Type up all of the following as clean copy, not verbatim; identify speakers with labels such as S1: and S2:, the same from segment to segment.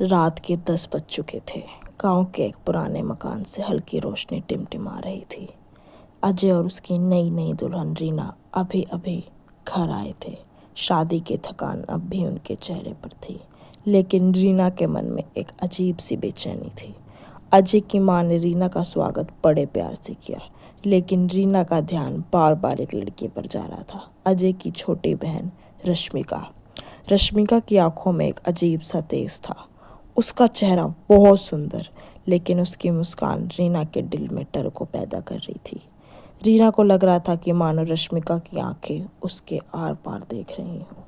S1: रात के 10 बज चुके थे। गांव के एक पुराने मकान से हल्की रोशनी टिमटिमा रही थी। अजय और उसकी नई नई दुल्हन रीना अभी अभी घर आए थे। शादी की थकान अब भी उनके चेहरे पर थी, लेकिन रीना के मन में एक अजीब सी बेचैनी थी। अजय की मां ने रीना का स्वागत बड़े प्यार से किया, लेकिन रीना का ध्यान बार बार एक लड़के पर जा रहा था, अजय की छोटी बहन रश्मिका। रश्मिका की आंखों में एक अजीब सा तेज था। उसका चेहरा बहुत सुंदर, लेकिन उसकी मुस्कान रीना के दिल में डर को पैदा कर रही थी। रीना को लग रहा था कि मानो रश्मिका की आंखें उसके आर पार देख रही हों।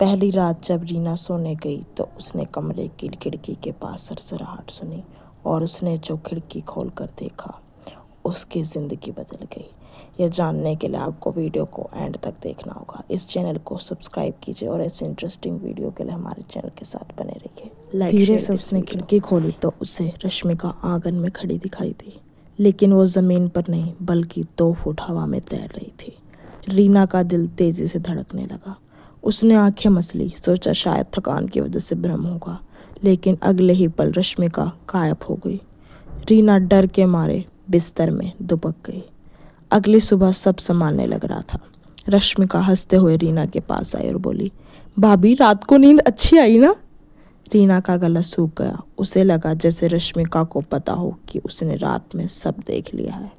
S1: पहली रात जब रीना सोने गई तो उसने कमरे की खिड़की के पास सरसराहट सुनी, और उसने जो खिड़की खोल कर देखा, उसकी ज़िंदगी बदल गई। यह जानने के लिए आपको वीडियो को एंड तक देखना होगा। इस चैनल को सब्सक्राइब कीजिए और ऐसे इंटरेस्टिंग वीडियो के लिए हमारे चैनल के साथ बने रहिए। धीरे से उसने खिड़की खोली तो उसे रश्मिका आंगन में खड़ी दिखाई दी, लेकिन वो ज़मीन पर नहीं बल्कि 2 फुट हवा में तैर रही थी। रीना का दिल तेज़ी से धड़कने लगा। उसने आंखें मसली, सोचा शायद थकान की वजह से भ्रम होगा, लेकिन अगले ही पल रश्मिका गायब हो गई। रीना डर के मारे बिस्तर में दुबक गई। अगली सुबह सब संभालने लग रहा था। रश्मिका हंसते हुए रीना के पास आई और बोली, भाभी रात को नींद अच्छी आई ना? रीना का गला सूख गया। उसे लगा जैसे रश्मिका को पता हो कि उसने रात में सब देख लिया है।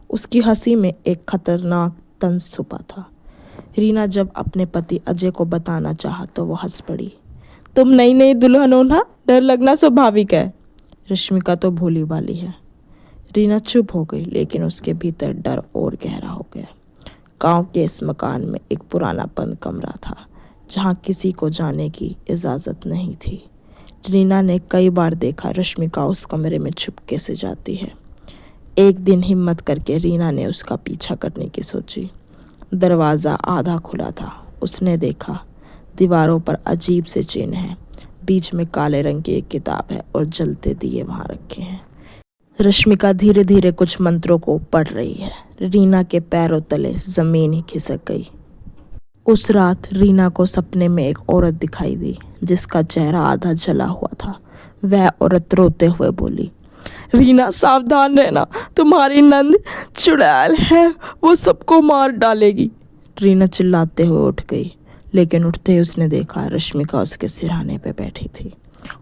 S1: उसकी हंसी में एक खतरनाक तंज छुपा था। रीना जब अपने पति अजय को बताना चाहा तो वो हंस पड़ी। तुम नई नई दुल्हन हो ना, डर लगना स्वाभाविक है। रश्मिका तो भोली भाली है। रीना चुप हो गई, लेकिन उसके भीतर डर और गहरा हो गया। गांव के इस मकान में एक पुराना बंद कमरा था, जहां किसी को जाने की इजाज़त नहीं थी। रीना ने कई बार देखा रश्मिका उस कमरे में चुपके से जाती है। एक दिन हिम्मत करके रीना ने उसका पीछा करने की सोची। दरवाज़ा आधा खुला था। उसने देखा दीवारों पर अजीब से चिन्ह हैं। बीच में काले रंग की एक किताब है और जलते दिए वहाँ रखे हैं। रश्मिका धीरे धीरे कुछ मंत्रों को पढ़ रही है। रीना के पैरों तले जमीन ही खिसक गई। उस रात रीना को सपने में एक औरत दिखाई दी, जिसका चेहरा आधा जला हुआ था। वह औरत रोते हुए बोली, रीना सावधान रहना, तुम्हारी नंद चुड़ैल है, वो सबको मार डालेगी। रीना चिल्लाते हुए उठ गई, लेकिन उठते ही उसने देखा रश्मिका उसके सिरहाने पे बैठी थी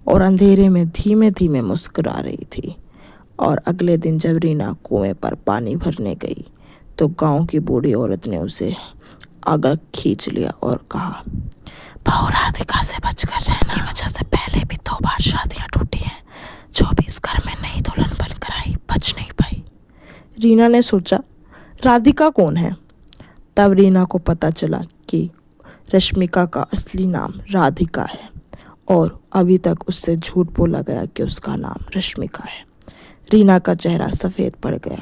S1: और अंधेरे में धीमे धीमे मुस्कुरा रही थी। और अगले दिन जब रीना कुएं पर पानी भरने गई तो गांव की बूढ़ी औरत ने उसे आगे खींच लिया और कहा, बहू राधिका से बचकर रहना, की वजह से पहले भी 2 बार शादियां टूटी हैं। जो भी इस घर में नई दुल्हन बनकर आई, बच नहीं पाई। रीना ने सोचा, राधिका कौन है? तब रीना को पता चला कि रश्मिका का असली नाम राधिका है, और अभी तक उससे झूठ बोला गया कि उसका नाम रश्मिका है। रीना का चेहरा सफ़ेद पड़ गया।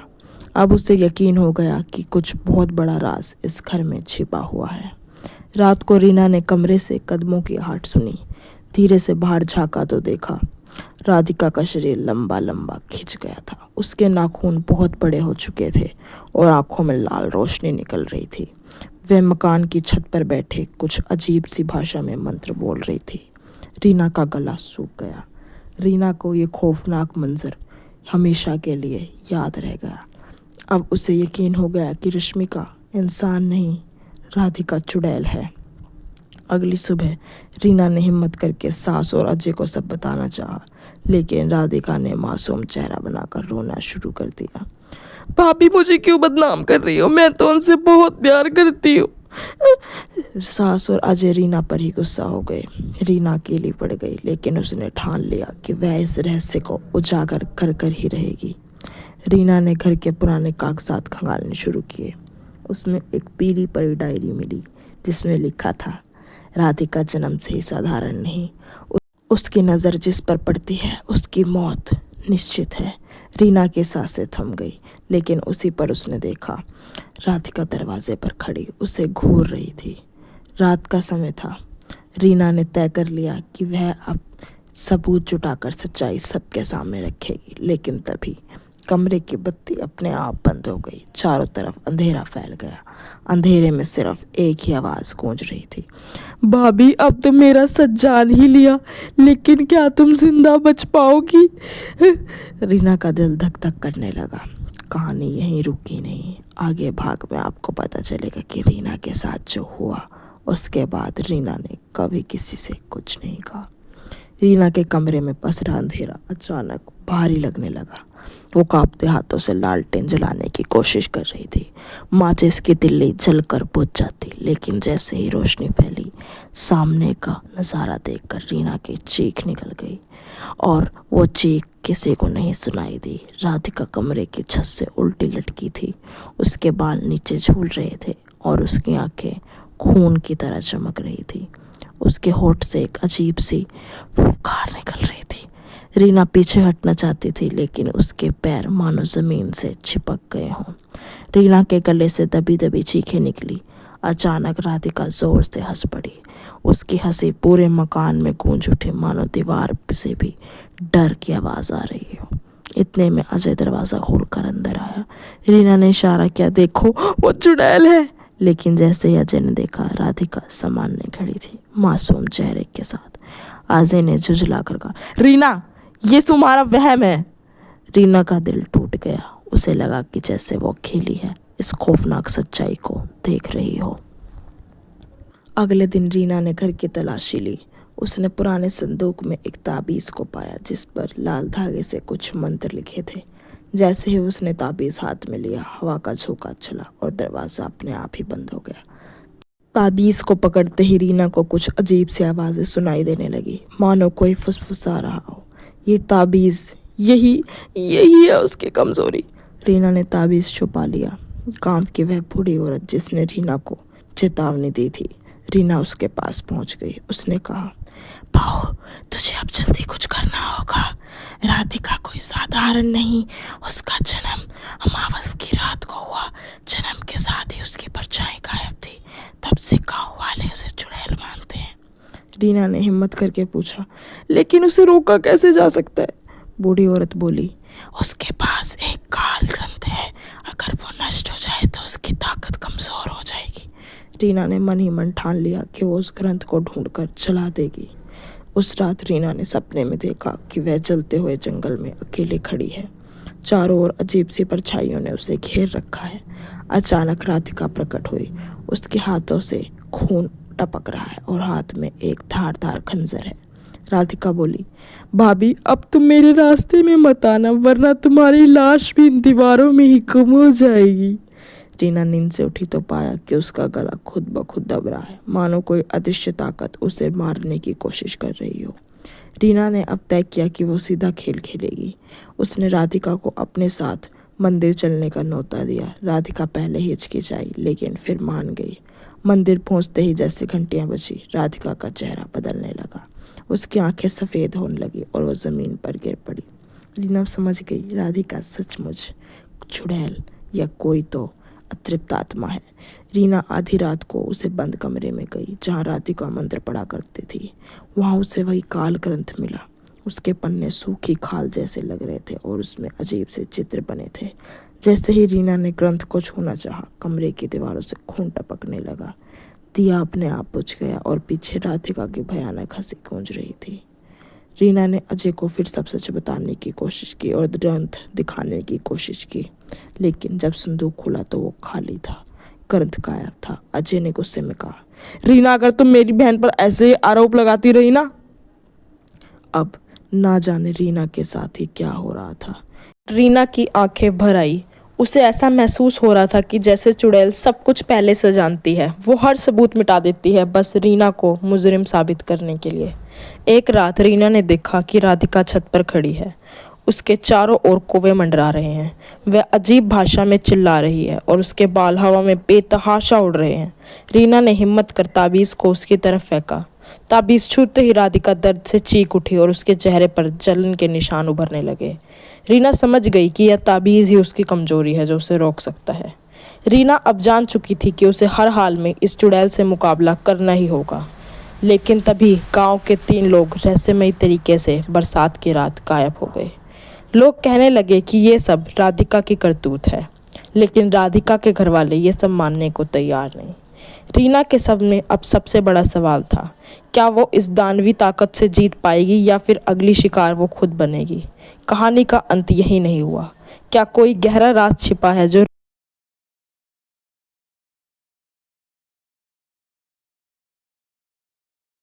S1: अब उसे यकीन हो गया कि कुछ बहुत बड़ा राज इस घर में छिपा हुआ है। रात को रीना ने कमरे से कदमों की आहट सुनी। धीरे से बाहर झांका तो देखा राधिका का शरीर लंबा लंबा खिंच गया था। उसके नाखून बहुत बड़े हो चुके थे और आंखों में लाल रोशनी निकल रही थी। वह मकान की छत पर बैठे कुछ अजीब सी भाषा में मंत्र बोल रही थी। रीना का गला सूख गया। रीना को ये खौफनाक मंजर हमेशा के लिए याद रह गया। अब उसे यकीन हो गया कि रश्मिका इंसान नहीं, राधिका चुड़ैल है। अगली सुबह रीना ने हिम्मत करके सास और अजय को सब बताना चाहा, लेकिन राधिका ने मासूम चेहरा बनाकर रोना शुरू कर दिया। भाभी मुझे क्यों बदनाम कर रही हो, मैं तो उनसे बहुत प्यार करती हूँ। सास और अजय रीना पर ही गुस्सा हो गए। रीना अकेली पड़ गई, लेकिन उसने ठान लिया कि वह इस रहस्य को उजागर कर कर ही रहेगी। रीना ने घर के पुराने कागजात खंगालने शुरू किए। उसमें एक पीली पड़ी डायरी मिली, जिसमें लिखा था, राधिका जन्म से ही साधारण नहीं, उसकी नज़र जिस पर पड़ती है उसकी मौत निश्चित है। रीना की सांसें थम गई, लेकिन उसी पर उसने देखा राधिका दरवाजे पर खड़ी उसे घूर रही थी। रात का समय था। रीना ने तय कर लिया कि वह अब सबूत जुटाकर सच्चाई सबके सामने रखेगी, लेकिन तभी कमरे की बत्ती अपने आप बंद हो गई। चारों तरफ अंधेरा फैल गया। अंधेरे में सिर्फ एक ही आवाज़ गूंज रही थी, भाभी अब तो मेरा सच जान ही लिया, लेकिन क्या तुम जिंदा बच पाओगी? रीना का दिल धक धक करने लगा। कहानी यहीं रुकी नहीं। आगे भाग में आपको पता चलेगा कि रीना के साथ जो हुआ, उसके बाद रीना ने कभी किसी से कुछ नहीं कहा। रीना के कमरे में पसरा अंधेरा अचानक भारी लगने लगा। वो कांपते हाथों से लालटेन जलाने की कोशिश कर रही थी। माचिस की तिल्ली जलकर बुझ जाती, लेकिन जैसे ही रोशनी फैली, सामने का नज़ारा देखकर रीना की चीख निकल गई, और वो चीख किसी को नहीं सुनाई दी। राधिका कमरे की छत से उल्टी लटकी थी। उसके बाल नीचे झूल रहे थे और उसकी आंखें खून की तरह चमक रही थी। उसके होठ से एक अजीब सी फुफकार निकल रही थी। रीना पीछे हटना चाहती थी, लेकिन उसके पैर मानो ज़मीन से चिपक गए हों। रीना के गले से दबी दबी चीखें निकली। अचानक राधिका जोर से हंस पड़ी। उसकी हंसी पूरे मकान में गूंज उठी, मानो दीवार से भी डर की आवाज़ आ रही हो। इतने में अजय दरवाज़ा खोलकर अंदर आया। रीना ने इशारा किया, देखो वो चुड़ैल है। लेकिन जैसे ही अजय ने देखा, राधिका सामान्य खड़ी थी, मासूम चेहरे के साथ। अजय ने झुंझला कर कहा, रीना ये तुम्हारा वहम है। रीना का दिल टूट गया। उसे लगा कि जैसे वो अकेली है, इस खौफनाक सच्चाई को देख रही हो। अगले दिन रीना ने घर की तलाशी ली। उसने पुराने संदूक में एक ताबीज़ को पाया, जिस पर लाल धागे से कुछ मंत्र लिखे थे। जैसे ही उसने ताबीज़ हाथ में लिया, हवा का झोंका चला और दरवाज़ा अपने आप ही बंद हो गया। ताबीज़ को पकड़ते ही रीना को कुछ अजीब सी आवाज़ें सुनाई देने लगी, मानो कोई फुसफुसा रहा हो। ये ताबीज़, यही है उसकी कमज़ोरी। रीना ने ताबीज़ छुपा लिया। गांव की वह बूढ़ी औरत जिसने रीना को चेतावनी दी थी, रीना उसके पास पहुंच गई। उसने कहा, बहू तुझे अब जल्दी कुछ करना होगा। राधिका कोई साधारण नहीं, उसका जन्म अमावस की रात को हुआ। जन्म के साथ ही उसकी परछाई गायब थी। तब से गाँव वाले उसे चुड़ैल मानते हैं। रीना ने हिम्मत करके पूछा, लेकिन उसे रोका कैसे जा सकता है? बूढ़ी औरत बोली, उसके पास एक काल ग्रंथ है, अगर वो नष्ट हो जाए तो उसकी ताकत कमज़ोर हो जाएगी। रीना ने मन ही मन ठान लिया कि वो उस ग्रंथ को ढूंढकर जला देगी। उस रात रीना ने सपने में देखा कि वह जलते हुए जंगल में अकेले खड़ी है। चारों ओर अजीब सी परछाइयों ने उसे घेर रखा है। अचानक राधिका प्रकट हुई। उसके हाथों से खून टपक रहा है और हाथ में एक धारदार खंजर है। राधिका बोली, भाभी अब तुम मेरे रास्ते में मत आना, वरना तुम्हारी लाश भी इन दीवारों में ही गुम हो जाएगी। रीना नींद से उठी तो पाया कि उसका गला खुद ब खुद दब रहा है, मानो कोई अदृश्य ताकत उसे मारने की कोशिश कर रही हो। रीना ने अब तय किया कि वो सीधा खेल खेलेगी। उसने राधिका को अपने साथ मंदिर चलने का न्योता दिया। राधिका पहले हिचकिचाई, लेकिन फिर मान गई। मंदिर पहुंचते ही जैसे घंटियां बजी, राधिका का चेहरा बदलने लगा। उसकी आंखें सफ़ेद होने लगी और वो ज़मीन पर गिर पड़ी। रीना समझ गई, राधिका सचमुच चुड़ैल या कोई तो अतृप्त आत्मा है। रीना आधी रात को उसे बंद कमरे में गई, जहाँ राधिका मंत्र पढ़ा करती थी। वहाँ उसे वही काल ग्रंथ मिला। उसके पन्ने सूखी खाल जैसे लग रहे थे और उसमें अजीब से चित्र बने थे। जैसे ही रीना ने ग्रंथ को छूना चाहा, कमरे की दीवारों से खून टपकने लगा। दिया अपने आप बुझ गया और पीछे राधिका की भयानक हंसी गूंज रही थी। रीना ने अजय को फिर सब सच बताने की कोशिश की और ग्रंथ दिखाने की कोशिश की, लेकिन जब संदूक खुला तो वो खाली था, ग्रंथ गायब था। अजय ने गुस्से में कहा, रीना अगर तुम मेरी बहन पर ऐसे आरोप लगाती रही ना। अब ना जाने रीना के साथ ही क्या हो रहा था। रीना की आंखें भर आई। उसे ऐसा महसूस हो रहा था कि जैसे चुड़ैल सब कुछ पहले से जानती है। वो हर सबूत मिटा देती है, बस रीना को मुजरिम साबित करने के लिए। एक रात रीना ने देखा कि राधिका छत पर खड़ी है। उसके चारों ओर कौवे मंडरा रहे हैं। वह अजीब भाषा में चिल्ला रही है और उसके बाल हवा में बेतहाशा उड़ रहे हैं। रीना ने हिम्मत कर ताबीज़ को उसकी तरफ फेंका। ताबीज़ छूते ही राधिका दर्द से चीख उठी और उसके चेहरे पर जलन के निशान उभरने लगे। रीना समझ गई कि यह ताबीज़ ही उसकी कमजोरी है जो उसे रोक सकता है। रीना अब जान चुकी थी कि उसे हर हाल में इस चुड़ैल से मुकाबला करना ही होगा। लेकिन तभी गांव के 3 लोग रहस्यमयी तरीके से बरसात की रात गायब हो गए। लोग कहने लगे कि ये सब राधिका की करतूत है, लेकिन राधिका के घरवाले ये सब मानने को तैयार नहीं। रीना के सामने अब सबसे बड़ा सवाल था, क्या वो इस दानवी ताकत से जीत पाएगी या फिर अगली शिकार वो खुद बनेगी। कहानी का अंत यही नहीं हुआ। क्या कोई गहरा राज छिपा है जो